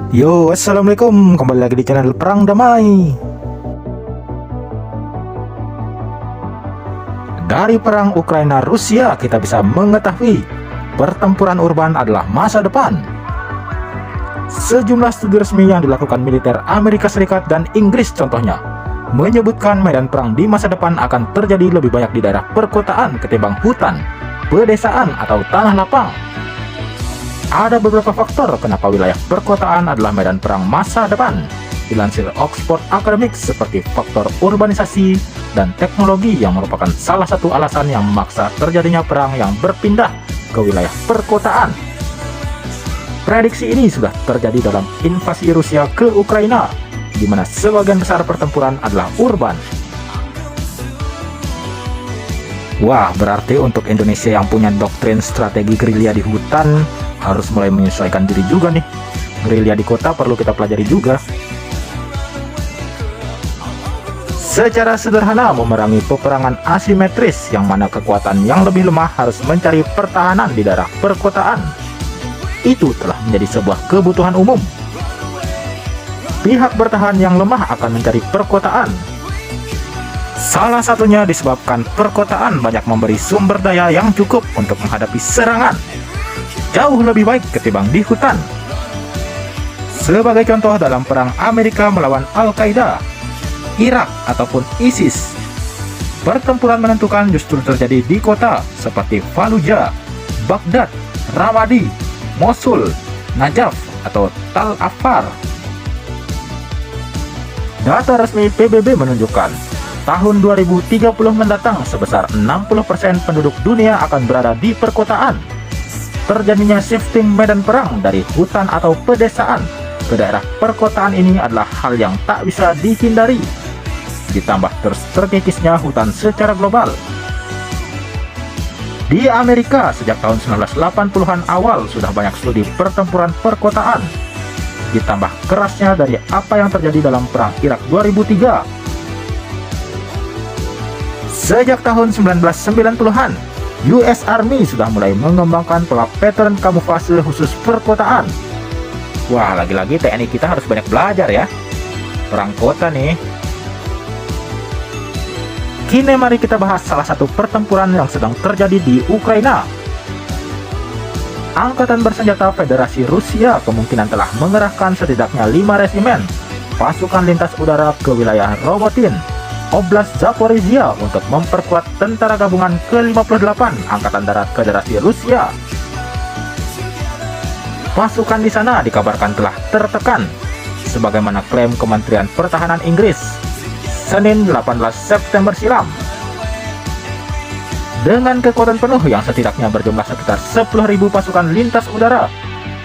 Yo, assalamualaikum. Kembali lagi di channel Perang Damai. Dari perang Ukraina-Rusia kita bisa mengetahui pertempuran urban adalah masa depan. Sejumlah studi resmi yang dilakukan militer Amerika Serikat dan Inggris contohnya menyebutkan medan perang di masa depan akan terjadi lebih banyak di daerah perkotaan ketimbang hutan, pedesaan, atau tanah lapang. Ada beberapa faktor kenapa wilayah perkotaan adalah medan perang masa depan. Dilansir Oxford Academics, seperti faktor urbanisasi dan teknologi yang merupakan salah satu alasan yang memaksa terjadinya perang yang berpindah ke wilayah perkotaan. Prediksi ini sudah terjadi dalam invasi Rusia ke Ukraina, di mana sebagian besar pertempuran adalah urban. Wah, berarti untuk Indonesia yang punya doktrin strategi gerilya di hutan harus mulai menyesuaikan diri juga nih. Gerilya di kota perlu kita pelajari juga. Secara sederhana, memerangi peperangan asimetris yang mana kekuatan yang lebih lemah harus mencari pertahanan di daerah perkotaan. Itu telah menjadi sebuah kebutuhan umum. Pihak bertahan yang lemah akan mencari perkotaan. Salah satunya disebabkan perkotaan banyak memberi sumber daya yang cukup untuk menghadapi serangan. Jauh lebih baik ketimbang di hutan. Sebagai contoh, dalam perang Amerika melawan Al-Qaeda, Irak ataupun ISIS, pertempuran menentukan justru terjadi di kota seperti Fallujah, Baghdad, Ramadi, Mosul, Najaf, atau Tal Afar. Data resmi PBB menunjukkan tahun 2030 mendatang sebesar 60% penduduk dunia akan berada di perkotaan. Terjadinya shifting medan perang dari hutan atau pedesaan ke daerah perkotaan ini adalah hal yang tak bisa dihindari. Ditambah terus terkikisnya hutan secara global. Di Amerika sejak tahun 1980-an awal sudah banyak studi pertempuran perkotaan. Ditambah kerasnya dari apa yang terjadi dalam perang Irak 2003. Sejak tahun 1990-an, US Army sudah mulai mengembangkan pola pattern kamuflase khusus perkotaan. Wah, lagi-lagi TNI kita harus banyak belajar ya. Perang kota nih. Kini mari kita bahas salah satu pertempuran yang sedang terjadi di Ukraina. Angkatan bersenjata Federasi Rusia kemungkinan telah mengerahkan setidaknya 5 resimen pasukan lintas udara ke wilayah Robotin, Oblast Zaporizhia untuk memperkuat tentara gabungan ke-58 Angkatan Darat Federasi Rusia. Pasukan di sana dikabarkan telah tertekan, sebagaimana klaim Kementerian Pertahanan Inggris Senin 18 September silam. Dengan kekuatan penuh yang setidaknya berjumlah sekitar 10.000 pasukan lintas udara,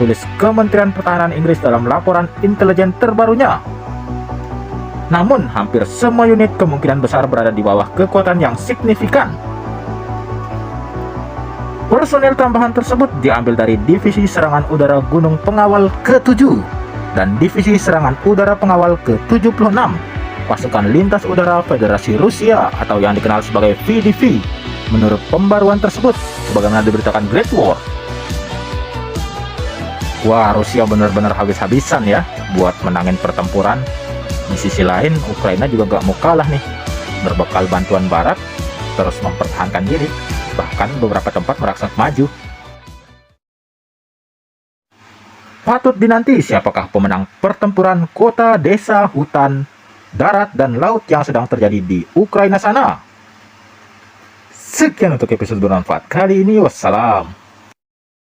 tulis Kementerian Pertahanan Inggris dalam laporan intelijen terbarunya. Namun, hampir semua unit kemungkinan besar berada di bawah kekuatan yang signifikan. Personil tambahan tersebut diambil dari Divisi Serangan Udara Gunung Pengawal ke-7 dan Divisi Serangan Udara Pengawal ke-76 Pasukan Lintas Udara Federasi Rusia atau yang dikenal sebagai VDV. Menurut pembaruan tersebut, sebagaimana diberitakan Great War. Wah, Rusia benar-benar habis-habisan ya buat menangin pertempuran. Di sisi lain, Ukraina juga gak mau kalah nih, berbekal bantuan barat, terus mempertahankan diri, bahkan beberapa tempat merangsek maju. Patut dinanti siapakah pemenang pertempuran kota, desa, hutan, darat, dan laut yang sedang terjadi di Ukraina sana. Sekian untuk episode bermanfaat kali ini. Wassalam.